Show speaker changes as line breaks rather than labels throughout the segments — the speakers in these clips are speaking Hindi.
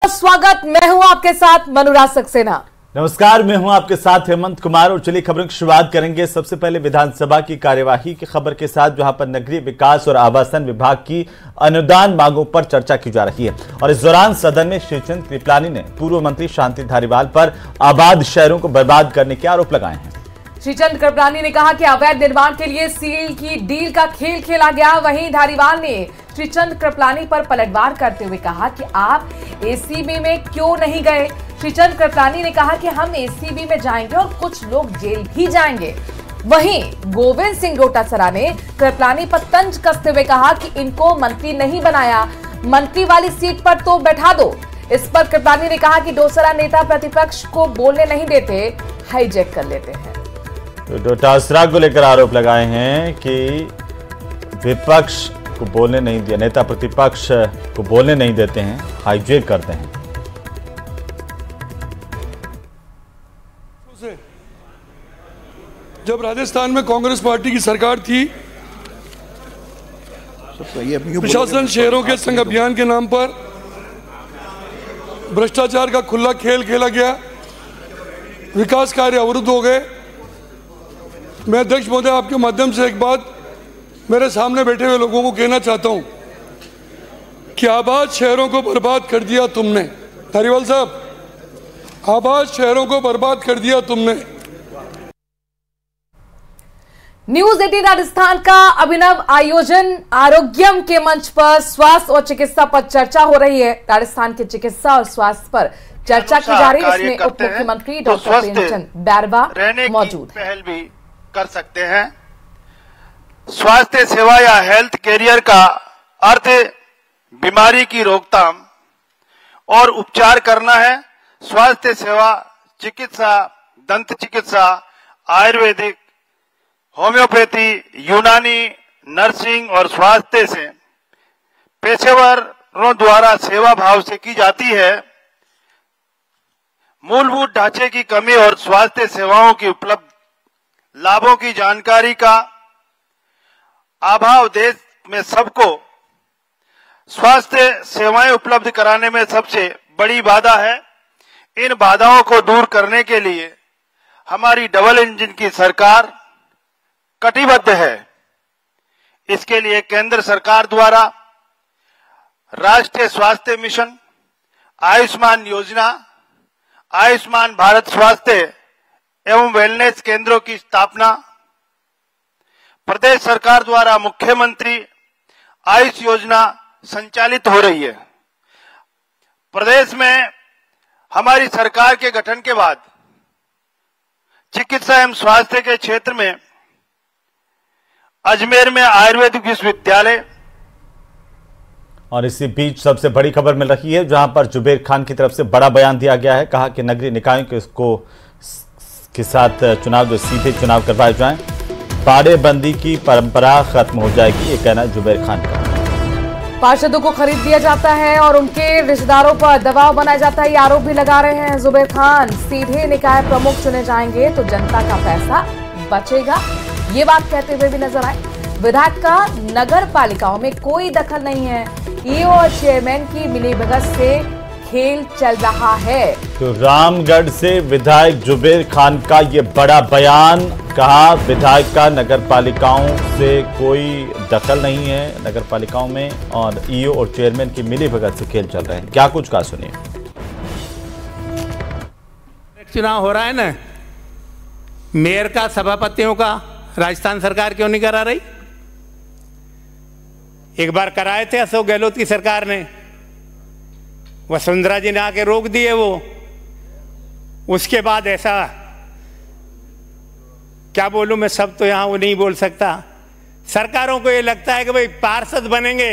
स्वागत। मैं हूं आपके साथ मनुराज सक्सेना।
नमस्कार, मैं हूं आपके साथ हेमंत कुमार। और चलिए खबरों की शुरुआत करेंगे सबसे पहले विधानसभा की कार्यवाही की खबर के साथ, जहां पर नगरीय विकास और आवासन विभाग की अनुदान मांगों पर चर्चा की जा रही है। और इस दौरान सदन में श्रीचंद कृपलानी ने पूर्व मंत्री शांति धारीवाल पर आबाद शहरों को बर्बाद करने के आरोप लगाए हैं।
श्रीचंद कृपलानी ने कहा कि अवैध निर्माण के लिए सील की डील का खेल खेला गया। वहीं धारीवाल ने श्रीचंद कृपलानी पर पलटवार करते हुए कहा कि आप एसीबी में क्यों नहीं गए। श्रीचंद कृपलानी ने कहा कि हम एसीबी में जाएंगे और कुछ लोग जेल भी जाएंगे। वहीं गोविंद सिंह डोटासरा ने कृपलानी पर तंज कसते हुए कहा कि इनको मंत्री नहीं बनाया, मंत्री वाली सीट पर तो बैठा दो। इस पर कृपलानी ने कहा कि डोटासरा नेता प्रतिपक्ष को बोलने नहीं देते, हाईजैक कर लेते हैं।
तो डोटासरा को लेकर आरोप लगाए हैं कि विपक्ष को बोलने नहीं दिया, नेता प्रतिपक्ष को बोलने नहीं देते हैं, हाईजैक करते हैं।
जब राजस्थान में कांग्रेस पार्टी की सरकार थी, प्रशासन शहरों के संघ अभियान के नाम पर भ्रष्टाचार का खुला खेल खेला गया, विकास कार्य अवरुद्ध हो गए। मैं अध्यक्ष महोदय आपके माध्यम से एक बात मेरे सामने बैठे हुए लोगों को कहना चाहता हूं कि आबाद शहरों को बर्बाद कर दिया तुमने। धारीवाल साहब, आबाद शहरों को बर्बाद कर दिया तुमने।
न्यूज 18 राजस्थान का अभिनव आयोजन आरोग्यम के मंच पर स्वास्थ्य और चिकित्सा पर चर्चा हो रही है। राजस्थान के चिकित्सा और स्वास्थ्य पर चर्चा की जा रही है। इसमें उप मुख्यमंत्री डॉक्टर प्रेमचंद बैरवा मौजूद
पहल भी कर सकते हैं। स्वास्थ्य सेवा या हेल्थ कैरियर का अर्थ बीमारी की रोकथाम और उपचार करना है। स्वास्थ्य सेवा चिकित्सा, दंत चिकित्सा, आयुर्वेदिक, होम्योपैथी, यूनानी, नर्सिंग और स्वास्थ्य से पेशेवरों द्वारा सेवा भाव से की जाती है। मूलभूत ढांचे की कमी और स्वास्थ्य सेवाओं की उपलब्ध लाभों की जानकारी का अभाव देश में सबको स्वास्थ्य सेवाएं उपलब्ध कराने में सबसे बड़ी बाधा है। इन बाधाओं को दूर करने के लिए हमारी डबल इंजन की सरकार कटिबद्ध है। इसके लिए केंद्र सरकार द्वारा राष्ट्रीय स्वास्थ्य मिशन, आयुष्मान योजना, आयुष्मान भारत स्वास्थ्य एवं वेलनेस केंद्रों की स्थापना, प्रदेश सरकार द्वारा मुख्यमंत्री आयुष योजना संचालित हो रही है। प्रदेश में हमारी सरकार के गठन के बाद चिकित्सा एवं स्वास्थ्य के क्षेत्र में अजमेर में आयुर्वेदिक विश्वविद्यालय।
और इसी बीच सबसे बड़ी खबर मिल रही है, जहां पर जुबेर खान की तरफ से बड़ा बयान दिया गया है। कहा कि नगरीय निकायों के साथ चुनाव जो सीधे चुनाव करवाए जाएं, पाड़ेबंदी की परंपरा खत्म हो जाएगी, ये कहना जुबेर खान का।
पार्षदों को खरीद दिया जाता है और उनके रिश्तेदारों पर दबाव बनाया जाता है, ये आरोप भी लगा रहे हैं जुबेर खान। सीधे निकाय प्रमुख चुने जाएंगे तो जनता का पैसा बचेगा, ये बात कहते हुए भी नजर आए। विधायक का नगर पालिकाओं में कोई दखल नहीं है, ईओ और चेयरमैन की मिलीभगत से खेल चल रहा है।
तो रामगढ़ से विधायक जुबेर खान का ये बड़ा बयान। कहा विधायक का नगर पालिकाओं से कोई दखल नहीं है, नगर पालिकाओं में और ईओ और चेयरमैन की मिलीभगत से खेल चल रहे हैं। क्या कुछ कहा, सुनिए।
चुनाव हो रहा है ना, मेयर का, सभापतियों का राजस्थान सरकार क्यों नहीं करा रही? एक बार कराए थे अशोक गहलोत की सरकार ने, वसुंधरा जी ने आके रोक दिए वो। उसके बाद ऐसा क्या बोलूं मैं, सब तो यहां वो नहीं बोल सकता। सरकारों को ये लगता है कि भाई पार्षद बनेंगे,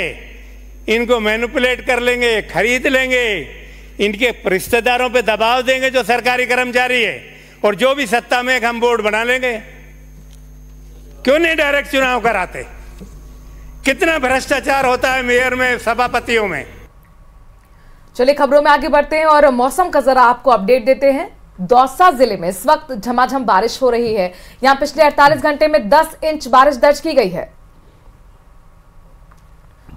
इनको मैनिपुलेट कर लेंगे, खरीद लेंगे, इनके रिश्तेदारों पे दबाव देंगे जो सरकारी कर्मचारी है, और जो भी सत्ता में हम बोर्ड बना लेंगे। क्यों नहीं डायरेक्ट चुनाव कराते? कितना भ्रष्टाचार होता है मेयर में, सभापतियों में।
चलिए खबरों में आगे बढ़ते हैं और मौसम का जरा आपको अपडेट देते हैं। दौसा जिले में इस वक्त झमाझम बारिश हो रही है। यहां पिछले 48 घंटे में 10 इंच बारिश दर्ज की गई है।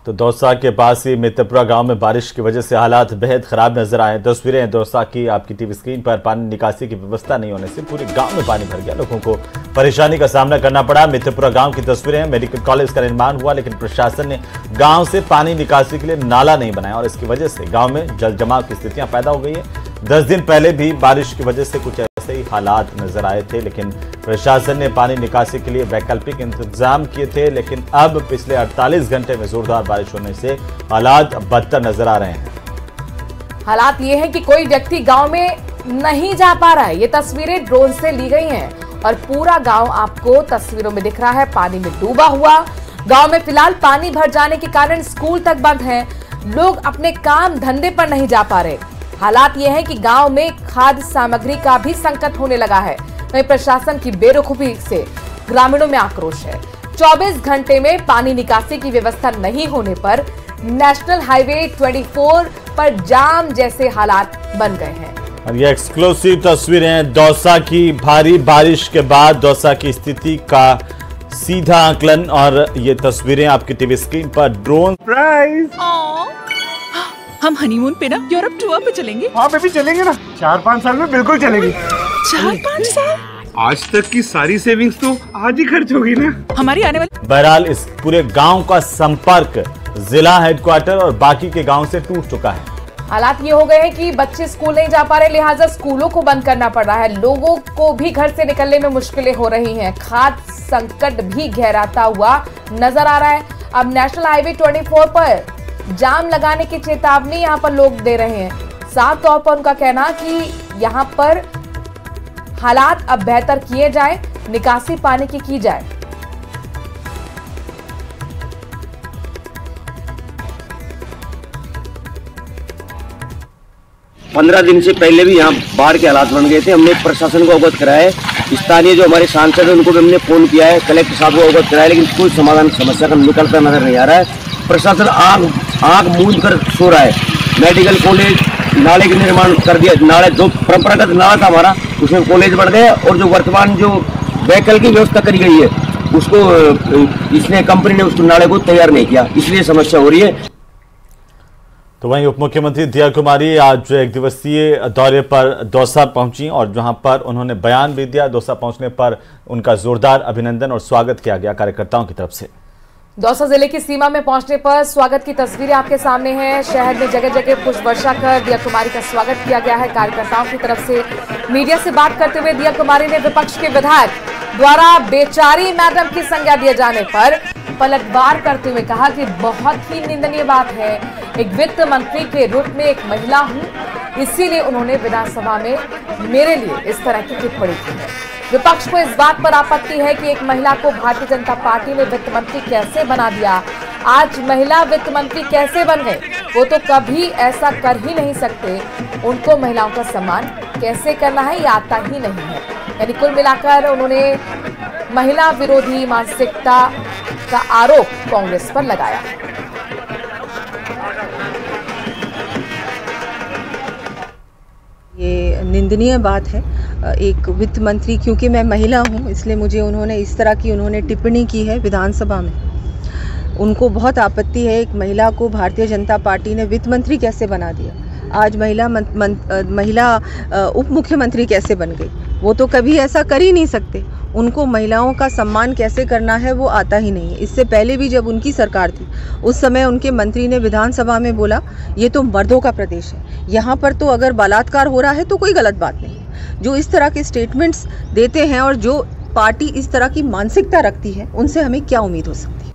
तो दौसा के पास ही मित्रपुरा गांव में बारिश की वजह से हालात बेहद खराब नजर आए। तस्वीरें दौसा की आपकी टीवी स्क्रीन पर। पानी निकासी की व्यवस्था नहीं होने से पूरे गांव में पानी भर गया, लोगों को परेशानी का सामना करना पड़ा। मित्रपुरा गांव की तस्वीरें हैं। मेडिकल कॉलेज का निर्माण हुआ, लेकिन प्रशासन ने गांव से पानी निकासी के लिए नाला नहीं बनाया और इसकी वजह से गांव में जल जमाव की स्थितियां पैदा हो गई है। 10 दिन पहले भी बारिश की वजह से कुछ ऐसे ही हालात नजर आए थे, लेकिन प्रशासन ने पानी निकासी के लिए वैकल्पिक इंतजाम किए थे। लेकिन अब पिछले 48 घंटे में जोरदार बारिश होने से हालात बदतर नजर आ रहे हैं।
हालात ये है कि कोई व्यक्ति गांव में नहीं जा पा रहा है। ये तस्वीरें ड्रोन से ली गई हैं और पूरा गांव आपको तस्वीरों में दिख रहा है पानी में डूबा हुआ। गांव में फिलहाल पानी भर जाने के कारण स्कूल तक बंद हैं। लोग अपने काम धंधे पर नहीं जा पा रहे। हालात ये है कि गांव में खाद्य सामग्री का भी संकट होने लगा है। वहीं प्रशासन की बेरुखी से ग्रामीणों में आक्रोश है। 24 घंटे में पानी निकासी की व्यवस्था नहीं होने पर नेशनल हाईवे 24 पर जाम जैसे हालात बन गए हैं।
और ये एक्सक्लूसिव तस्वीरें दौसा की। भारी बारिश के बाद दौसा की स्थिति का सीधा आकलन, और ये तस्वीरें आपकी टीवी स्क्रीन पर। ड्रोन प्राइस
हम हनीमून पे ना यूरोप टूर पे चलेंगे।
हाँ बेबी चलेंगे ना, 4-5 साल में बिल्कुल चलेंगे।
4-5 साल?
आज तक की सारी सेविंग्स तो आज ही खर्च होगी ना
हमारी आने वाली।
बहरहाल इस पूरे गांव का संपर्क जिला हेडक्वार्टर और बाकी के गांव से टूट चुका है।
हालात ये हो गए हैं कि बच्चे स्कूल नहीं जा पा रहे, लिहाजा स्कूलों को बंद करना पड़ रहा है। लोगों को भी घर से निकलने में मुश्किलें हो रही हैं। खाद्य संकट भी गहराता हुआ नजर आ रहा है। अब नेशनल हाईवे 24 पर जाम लगाने की चेतावनी यहां पर लोग दे रहे हैं। साफ तौर पर उनका कहना कि यहां पर हालात अब बेहतर किए जाए, निकासी पानी की जाए।
पंद्रह दिन से पहले भी यहाँ बाढ़ के हालात बन गए थे। हमने प्रशासन को अवगत कराया है, स्थानीय जो हमारे सांसद है उनको भी हमने फोन किया है, कलेक्टर साहब को अवगत कराया, लेकिन कोई समाधान समस्या का निकलता नजर नहीं आ रहा है। प्रशासन आग मूंद कर सो रहा है। मेडिकल कॉलेज नाले के निर्माण कर दिया, नाले जो परंपरागत नाला था हमारा उसमें कॉलेज बढ़ गए, और जो वर्तमान जो व्हीकल की व्यवस्था करी गई है उसको इसने कंपनी ने उसको नाले को तैयार नहीं किया, इसलिए समस्या हो रही है।
तो वहीं उप मुख्यमंत्री दिया कुमारी आज एक दिवसीय दौरे पर दौसा पहुंची और जहां पर उन्होंने बयान भी दिया। दौसा पहुंचने पर उनका जोरदार अभिनंदन और स्वागत किया गया कार्यकर्ताओं की तरफ से।
दौसा जिले की सीमा में पहुंचने पर स्वागत की तस्वीरें आपके सामने हैं। शहर में जगह जगह पुष्प वर्षा कर दिया कुमारी का स्वागत किया गया है कार्यकर्ताओं की तरफ से। मीडिया से बात करते हुए दिया कुमारी ने विपक्ष के विधायक द्वारा बेचारी मैडम की संज्ञा दिए जाने पर पलटवार करते हुए कहा कि बहुत ही निंदनीय बात है। एक वित्त मंत्री के रूप में एक महिला हूं, इसीलिए उन्होंने विधानसभा में मेरे लिए इस तरह की टिप्पणी की है। विपक्ष को इस बात पर आपत्ति है कि एक महिला को भारतीय जनता पार्टी ने वित्त मंत्री कैसे बना दिया। आज महिला वित्त मंत्री कैसे बन गए? वो तो कभी ऐसा कर ही नहीं सकते। उनको महिलाओं का सम्मान कैसे करना है ये आता ही नहीं है। यानी कुल मिलाकर उन्होंने महिला विरोधी मानसिकता का आरोप कांग्रेस पर लगाया।
ये निंदनीय बात है। एक वित्त मंत्री, क्योंकि मैं महिला हूं इसलिए मुझे उन्होंने इस तरह की टिप्पणी की है विधानसभा में। उनको बहुत आपत्ति है, एक महिला को भारतीय जनता पार्टी ने वित्त मंत्री कैसे बना दिया। आज महिला उप मुख्यमंत्री कैसे बन गई? वो तो कभी ऐसा कर ही नहीं सकते। उनको महिलाओं का सम्मान कैसे करना है वो आता ही नहीं है। इससे पहले भी जब उनकी सरकार थी उस समय उनके मंत्री ने विधानसभा में बोला ये तो मर्दों का प्रदेश है, यहाँ पर तो अगर बलात्कार हो रहा है तो कोई गलत बात नहीं। जो इस तरह के स्टेटमेंट्स देते हैं और जो पार्टी इस तरह की मानसिकता रखती है उनसे हमें क्या उम्मीद हो सकती है।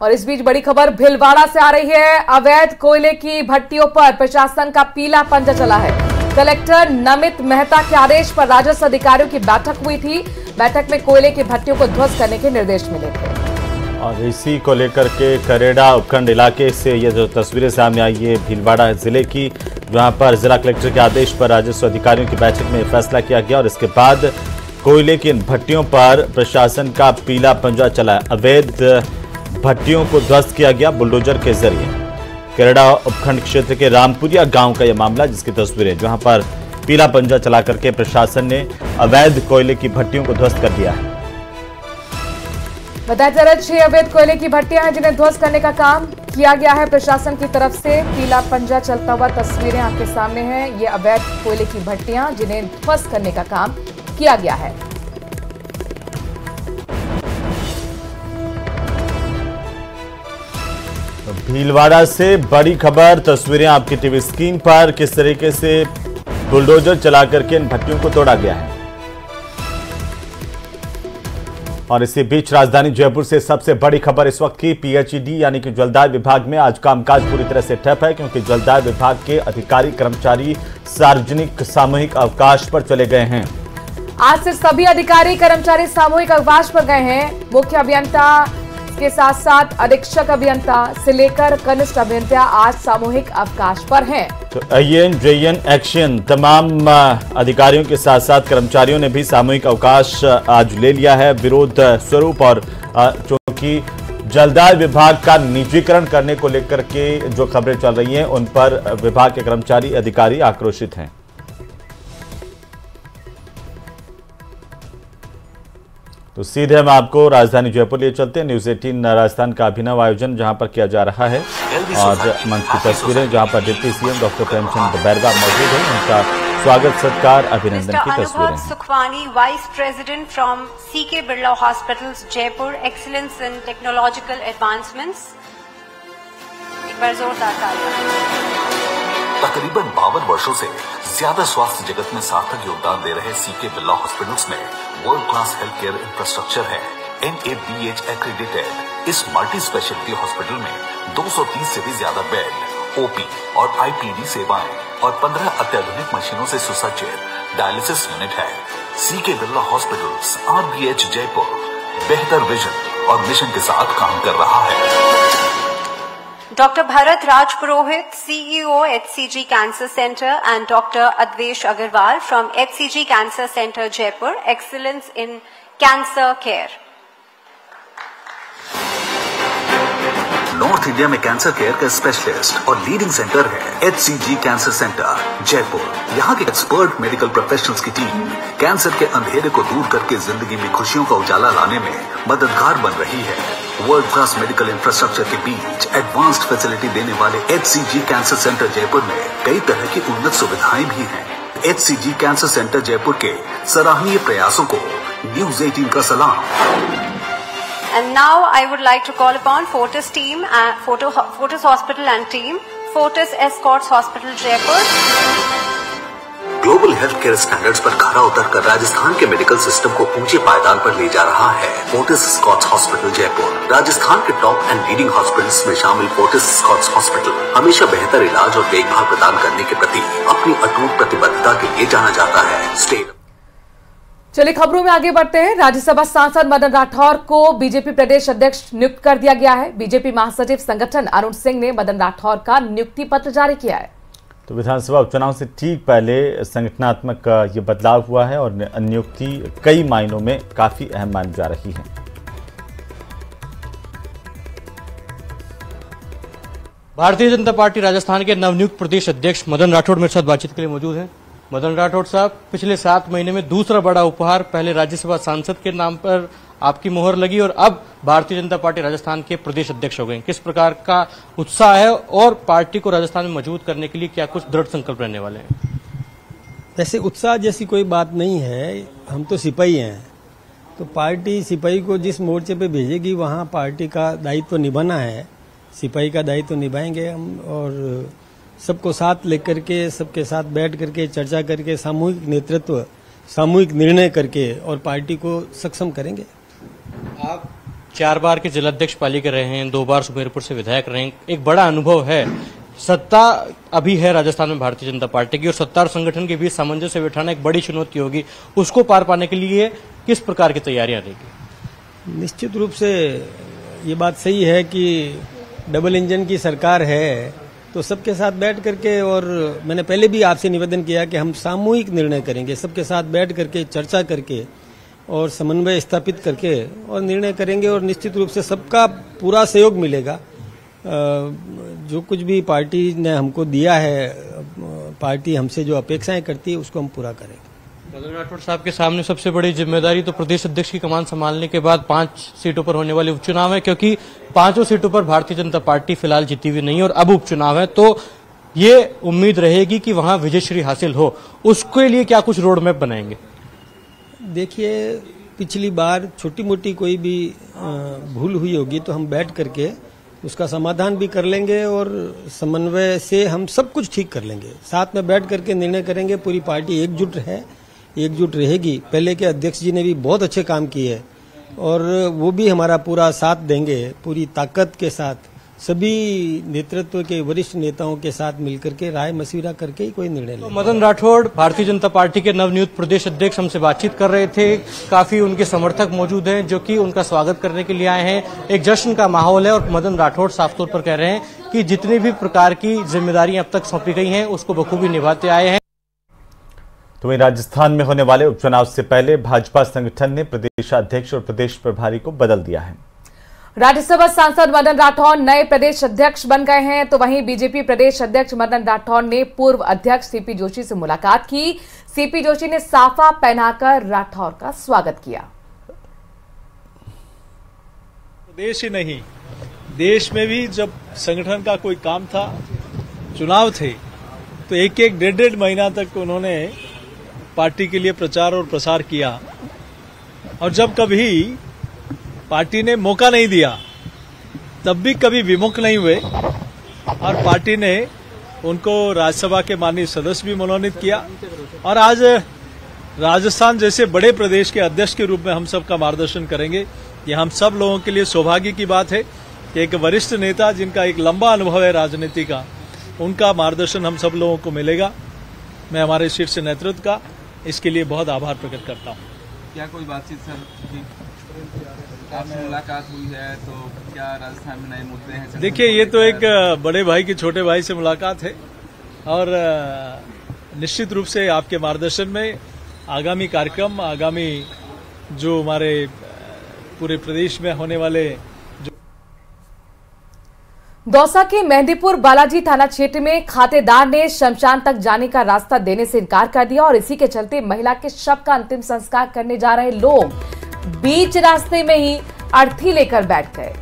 और इस बीच बड़ी खबर भीलवाड़ा से आ रही है। अवैध कोयले की भट्टियों पर प्रशासन का पीला पंजा चला है। कलेक्टर नमित मेहता के आदेश पर राजस्व अधिकारियों की बैठक हुई थी। बैठक में कोयले की भट्टियों को ध्वस्त करने के निर्देश मिले थे।
और इसी को लेकर के करेड़ा उपखंड इलाके से ये जो तस्वीरें सामने आई है भीलवाड़ा जिले की, जहां पर जिला कलेक्टर के आदेश पर राजस्व अधिकारियों की बैठक में फैसला किया गया और इसके बाद कोयले की इन भट्टियों पर प्रशासन का पीला पंजा चला। अवैध भट्टियों को ध्वस्त किया गया बुलडोजर के जरिए। करेड़ा उपखंड क्षेत्र के रामपुरिया गांव का यह मामला, जिसकी तस्वीरें जहां पर पीला पंजा चला करके प्रशासन ने अवैध कोयले की भट्टियों को ध्वस्त कर दिया है।
बताया जा रहा है 6 अवैध कोयले की भट्टियां हैं जिन्हें ध्वस्त करने का काम किया गया है प्रशासन की तरफ से। पीला पंजा चलता हुआ तस्वीरें आपके सामने हैं। ये अवैध कोयले की भट्टियां जिन्हें ध्वस्त करने का काम किया गया है।
भीलवाड़ा से बड़ी खबर, तस्वीरें आपकी टीवी स्क्रीन पर। किस तरीके से बुलडोजर चला करके इन भट्टियों को तोड़ा गया है। और इसी बीच राजधानी जयपुर से सबसे बड़ी खबर इस वक्त की। पीएचईडी यानी कि जलदाय विभाग में आज कामकाज पूरी तरह से ठप है, क्योंकि जलदाय विभाग के अधिकारी कर्मचारी सार्वजनिक सामूहिक अवकाश पर चले गए हैं।
आज से सभी अधिकारी कर्मचारी सामूहिक अवकाश पर गए हैं। मुख्य अभियंता के साथ साथ अधीक्षक अभियंता से लेकर कनिष्ठ अभियंता आज सामूहिक अवकाश पर हैं।
तो आईएन जेएन एक्शन तमाम अधिकारियों के साथ साथ कर्मचारियों ने भी सामूहिक अवकाश आज ले लिया है विरोध स्वरूप। और क्योंकि जलदाय विभाग का निजीकरण करने को लेकर के जो खबरें चल रही हैं उन पर विभाग के कर्मचारी अधिकारी आक्रोशित हैं। तो सीधे हम आपको राजधानी जयपुर ले चलते हैं। न्यूज 18 राजस्थान का अभिनव आयोजन जहां पर किया जा रहा है और मंच की तस्वीरें जहां पर deputy CM doctor Premchand Bairwa मौजूद हैं। उनका स्वागत सत्कार अभिनंदन की तस्वीरें।
Sukhwani, vice president from CK Birla hospitals Jaipur, excellence in technological advancements. एक बार जोरदार तालियां।
तकरीबन 52 वर्षों से ज्यादा स्वास्थ्य जगत में सार्थक योगदान दे रहे सीके बिरला हॉस्पिटल्स में world class health care infrastructure है। NABH एक्रेडिटेड इस मल्टी स्पेशलिटी हॉस्पिटल में 230 से भी ज्यादा बेड, ओपी और आईपीडी सेवाएं और 15 अत्याधुनिक मशीनों से सुसज्जित डायलिसिस यूनिट है। CK Birla hospitals RBH Jaipur बेहतर विजन और मिशन के साथ काम कर रहा है।
Dr. Bharat Raj Purohit, CEO HCG Cancer Center, and Dr. Advesh Agarwal from HCG Cancer Center Jaipur, excellence in cancer care.
North India में कैंसर केयर का स्पेशलिस्ट और लीडिंग सेंटर है HCG कैंसर सेंटर जयपुर। यहाँ के एक्सपर्ट मेडिकल प्रोफेशनल्स की टीम कैंसर के अंधेरे को दूर करके जिंदगी में खुशियों का उजाला लाने में मददगार बन रही है। वर्ल्ड क्लास मेडिकल इंफ्रास्ट्रक्चर के बीच एडवांस्ड फैसिलिटी देने वाले HCG कैंसर सेंटर जयपुर में कई तरह की उन्नत सुविधाएं भी हैं। HCG कैंसर सेंटर जयपुर के सराहनीय प्रयासों को न्यूज 18 का सलाम।
And now I would like to call upon Fortis team, Fortis Hospital and team, Fortis Escorts Hospital Jaipur.
Global health care standards पर खरा उतरकर राजस्थान के मेडिकल सिस्टम को ऊंचे पायदान पर ले जा रहा है Fortis Escorts hospital Jaipur. Rajasthan के टॉप एंड लीडिंग हॉस्पिटल्स में शामिल फोर्टिस एस्कॉर्ट्स हॉस्पिटल हमेशा बेहतर इलाज और देखभाल प्रदान करने के प्रति अपनी अटूट प्रतिबद्धता के लिए जाना जाता है। स्टेट
चलिए खबरों में आगे बढ़ते हैं। राज्यसभा सांसद मदन राठौर को बीजेपी प्रदेश अध्यक्ष नियुक्त कर दिया गया है। बीजेपी महासचिव संगठन अरुण सिंह ने मदन राठौर का नियुक्ति पत्र जारी किया है।
तो विधानसभा उपचुनाव से ठीक पहले संगठनात्मक ये बदलाव हुआ है और नियुक्ति कई मायनों में काफी अहम मानी जा रही है।
भारतीय जनता पार्टी राजस्थान के नवनियुक्त प्रदेश अध्यक्ष मदन राठौड़ मेरे साथ बातचीत के लिए मौजूद हैं। मदन राठौड़ साहब, पिछले 7 महीने में दूसरा बड़ा उपहार, पहले राज्यसभा सांसद के नाम पर आपकी मोहर लगी और अब भारतीय जनता पार्टी राजस्थान के प्रदेश अध्यक्ष हो गए। किस प्रकार का उत्साह है और पार्टी को राजस्थान में मजबूत करने के लिए क्या कुछ दृढ़ संकल्प रहने वाले हैं?
वैसे उत्साह जैसी कोई बात नहीं है, हम तो सिपाही हैं, तो पार्टी सिपाही को जिस मोर्चे पे भेजेगी वहाँ पार्टी का दायित्व निभाना है। सिपाही का दायित्व निभाएंगे हम और सबको साथ लेकर के, सबके साथ बैठ करके चर्चा करके, सामूहिक नेतृत्व, सामूहिक निर्णय करके और पार्टी को सक्षम करेंगे।
आप 4 बार के जिलाध्यक्ष पाली के रहे हैं, 2 बार सुमेरपुर से विधायक रहे हैं, एक बड़ा अनुभव है। सत्ता अभी है राजस्थान में भारतीय जनता पार्टी की और सत्ता और संगठन के बीच सामंजस्य बिठाना एक बड़ी चुनौती होगी। उसको पार पाने के लिए किस प्रकार की तैयारियां रहेगी?
निश्चित रूप से ये बात सही है कि डबल इंजन की सरकार है, तो सबके साथ बैठ करके, और मैंने पहले भी आपसे निवेदन किया कि हम सामूहिक निर्णय करेंगे, सबके साथ बैठ करके चर्चा करके और समन्वय स्थापित करके और निर्णय करेंगे और निश्चित रूप से सबका पूरा सहयोग मिलेगा। जो कुछ भी पार्टी ने हमको दिया है, पार्टी हमसे जो अपेक्षाएं करती है उसको हम पूरा करेंगे।
मदन राठौड़ साहब के सामने सबसे बड़ी जिम्मेदारी तो प्रदेश अध्यक्ष की कमान संभालने के बाद 5 सीटों पर होने वाले उपचुनाव है, क्योंकि 5 सीटों पर भारतीय जनता पार्टी फिलहाल जीती हुई नहीं है और अब उपचुनाव है, तो ये उम्मीद रहेगी कि वहां विजयश्री हासिल हो। उसके लिए क्या कुछ रोड मैप बनाएंगे?
देखिए, पिछली बार छोटी मोटी कोई भी भूल हुई होगी तो हम बैठ करके उसका समाधान भी कर लेंगे और समन्वय से हम सब कुछ ठीक कर लेंगे। साथ में बैठ करके निर्णय करेंगे। पूरी पार्टी एकजुट रहेगी। पहले के अध्यक्ष जी ने भी बहुत अच्छे काम किए और वो भी हमारा पूरा साथ देंगे। पूरी ताकत के साथ सभी नेतृत्व के वरिष्ठ नेताओं के साथ मिलकर के राय मशविरा करके ही कोई निर्णय लेंगे।
मदन राठौड़ भारतीय जनता पार्टी के नवनियुक्त प्रदेश अध्यक्ष हमसे बातचीत कर रहे थे। काफी उनके समर्थक मौजूद हैं जो कि उनका स्वागत करने के लिए आए हैं। एक जश्न का माहौल है और मदन राठौड़ साफ तौर पर कह रहे हैं कि जितनी भी प्रकार की जिम्मेदारियां अब तक सौंपी गई हैं उसको बखूबी निभाते आए हैं।
तो वहीं राजस्थान में होने वाले उपचुनाव से पहले भाजपा संगठन ने प्रदेशाध्यक्ष और प्रदेश प्रभारी को बदल दिया है।
राज्यसभा सांसद मदन राठौड़ नए प्रदेश अध्यक्ष बन गए हैं, तो वहीं बीजेपी प्रदेश अध्यक्ष मदन राठौड़ ने पूर्व अध्यक्ष सीपी जोशी से मुलाकात की। सीपी जोशी ने साफा पहनाकर राठौड़ का स्वागत किया।
देश ही नहीं, देश में भी जब संगठन का कोई काम था, चुनाव थे, तो एक डेढ़ महीना तक उन्होंने पार्टी के लिए प्रचार और प्रसार किया और जब कभी पार्टी ने मौका नहीं दिया तब भी कभी विमुख नहीं हुए और पार्टी ने उनको राज्यसभा के माननीय सदस्य भी मनोनीत किया और आज राजस्थान जैसे बड़े प्रदेश के अध्यक्ष के रूप में हम सबका मार्गदर्शन करेंगे। ये हम सब लोगों के लिए सौभाग्य की बात है कि एक वरिष्ठ नेता जिनका एक लंबा अनुभव है राजनीति का, उनका मार्गदर्शन हम सब लोगों को मिलेगा। मैं हमारे शीर्ष नेतृत्व का इसके लिए बहुत आभार प्रकट करता हूँ।
क्या कोई बातचीत सर आपसे मुलाकात हुई है, तो क्या राजस्थान में नए मुद्दे हैं?
देखिए, ये तो एक बड़े भाई के छोटे भाई से मुलाकात है और निश्चित रूप से आपके मार्गदर्शन में आगामी कार्यक्रम, आगामी जो हमारे पूरे प्रदेश में होने वाले
दौसा के मेहंदीपुर बालाजी थाना क्षेत्र में खातेदार ने शमशान तक जाने का रास्ता देने से इनकार कर दिया और इसी के चलते महिला के शव का अंतिम संस्कार करने जा रहे लोग बीच रास्ते में ही अर्थी लेकर बैठ गए।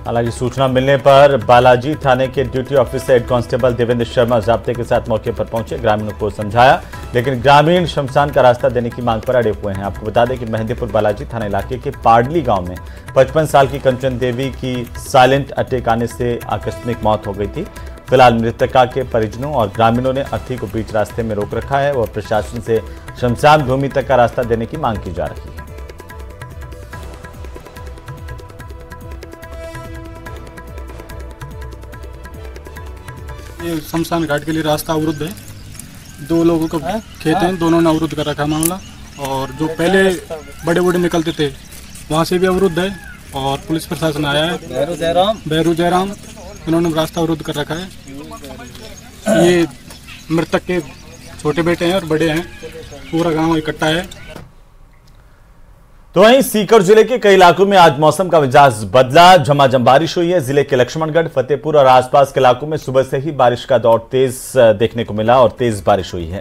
हालांकि सूचना मिलने पर बालाजी थाने के duty officer head constable Devendra Sharma जाब्ते के साथ मौके पर पहुंचे, ग्रामीणों को समझाया, लेकिन ग्रामीण शमशान का रास्ता देने की मांग पर अड़े हुए हैं। आपको बता दें कि मेहंदीपुर बालाजी थाना इलाके के पाडली गांव में 55 साल की कंचन देवी की साइलेंट अटैक आने से आकस्मिक मौत हो गई थी। फिलहाल मृतका के परिजनों और ग्रामीणों ने अर्थी को बीच रास्ते में रोक रखा है और प्रशासन से शमशान भूमि तक का रास्ता देने की मांग की जा रही है।
ये शमशान घाट के लिए रास्ता अवरुद्ध है। 2 लोगों का खेत हैं, दोनों ने अवरुद्ध कर रखा है मामला, और जो पहले बड़े बड़े निकलते थे वहाँ से भी अवरुद्ध है और पुलिस प्रशासन आया है, बैरू जयराम, इन्होंने रास्ता अवरुद्ध कर रखा है। ये मृतक के छोटे बेटे हैं और बड़े हैं, पूरा गांव इकट्ठा है।
तो वहीं सीकर जिले के कई इलाकों में आज मौसम का मिजाज बदला, झमाझम बारिश हुई है। जिले के लक्ष्मणगढ़, फतेहपुर और आसपास के इलाकों में सुबह से ही बारिश का दौर तेज देखने को मिला और तेज बारिश हुई है।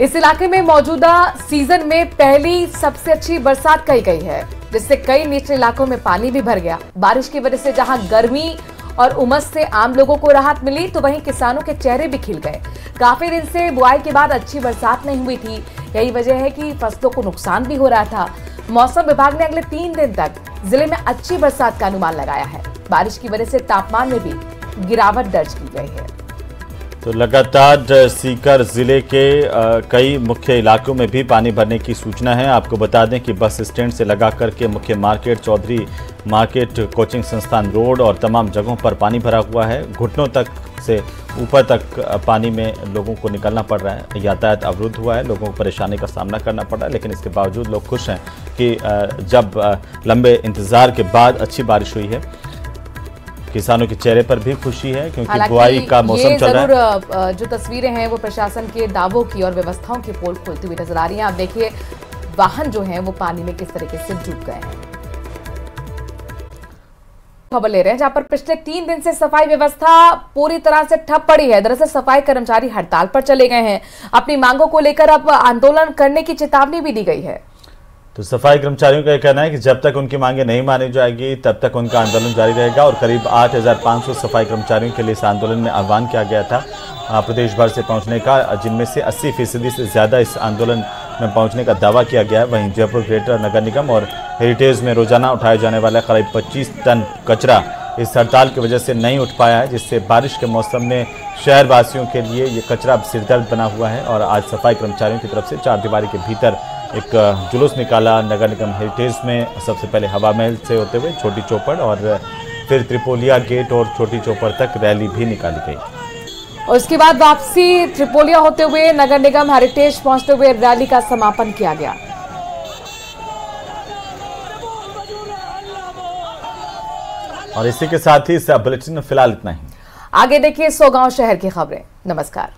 इस इलाके में मौजूदा सीजन में पहली सबसे अच्छी बरसात कही गई है, जिससे कई निचले इलाकों में पानी भी भर गया। बारिश की वजह से जहां गर्मी और उमस से आम लोगों को राहत मिली, तो वहीं किसानों के चेहरे भी खिल गए। काफी दिन से बुआई के बाद अच्छी बरसात नहीं हुई थी, यही वजह है कि फसलों को नुकसान भी हो रहा था। मौसम विभाग ने अगले 3 दिन तक जिले में अच्छी बरसात का अनुमान लगाया है। बारिश की वजह से तापमान में भी गिरावट दर्ज की गई है।
तो लगातार सीकर जिले के कई मुख्य इलाकों में भी पानी भरने की सूचना है। आपको बता दें कि बस स्टैंड से लगा करके मुख्य मार्केट, चौधरी मार्केट, कोचिंग संस्थान रोड और तमाम जगहों पर पानी भरा हुआ है। घुटनों तक से ऊपर तक पानी में लोगों को निकलना पड़ रहा है। यातायात अवरुद्ध हुआ है, लोगों को परेशानी का सामना करना पड़ रहा है, लेकिन इसके बावजूद लोग खुश हैं कि जब लंबे इंतजार के बाद अच्छी बारिश हुई है। किसानों के चेहरे पर भी खुशी है क्योंकि बुआई का मौसम चल रहा है।
जो तस्वीरें हैं वो प्रशासन के दावों की और व्यवस्थाओं की पोल खोलती हुई नजर आ रही हैं। आप देखिए वाहन जो हैं वो पानी में किस तरीके से डूब गए हैं। खबर ले रहे हैं, जहां पर पिछले 3 दिन से सफाई व्यवस्था पूरी तरह से ठप पड़ी है। दरअसल सफाई कर्मचारी हड़ताल पर चले गए हैं। अपनी मांगों को लेकर अब आंदोलन करने की चेतावनी भी दी गई है।
तो सफाई कर्मचारियों का यह कहना है कि जब तक उनकी मांगे नहीं मानी जाएगी तब तक उनका आंदोलन जारी रहेगा। और करीब 8,500 सफाई कर्मचारियों के लिए इस आंदोलन में आह्वान किया गया था प्रदेश भर से पहुंचने का, जिनमें से 80% से ज्यादा इस आंदोलन में पहुंचने का दावा किया गया है। वहीं जयपुर ग्रेटर नगर निगम और हेरिटेज में रोजाना उठाए जाने वाला करीब 25 टन कचरा इस हड़ताल की वजह से नहीं उठ पाया है, जिससे बारिश के मौसम में शहरवासियों के लिए ये कचरा सिरदर्द बना हुआ है। और आज सफाई कर्मचारियों की तरफ से चारदीवारी के भीतर एक जुलूस निकाला नगर निगम हेरिटेज में। सबसे पहले हवा महल से होते हुए छोटी चौपड़ और फिर त्रिपोलिया गेट और छोटी चौपड़ तक रैली भी निकाली गई।
और उसके बाद वापसी त्रिपोलिया होते हुए नगर निगम हेरिटेज पहुंचते हुए रैली का समापन किया गया।
और इसी के साथ ही इस बुलेटिन में फिलहाल इतना ही।
आगे देखिए 100 गांव शहर की खबरें। नमस्कार।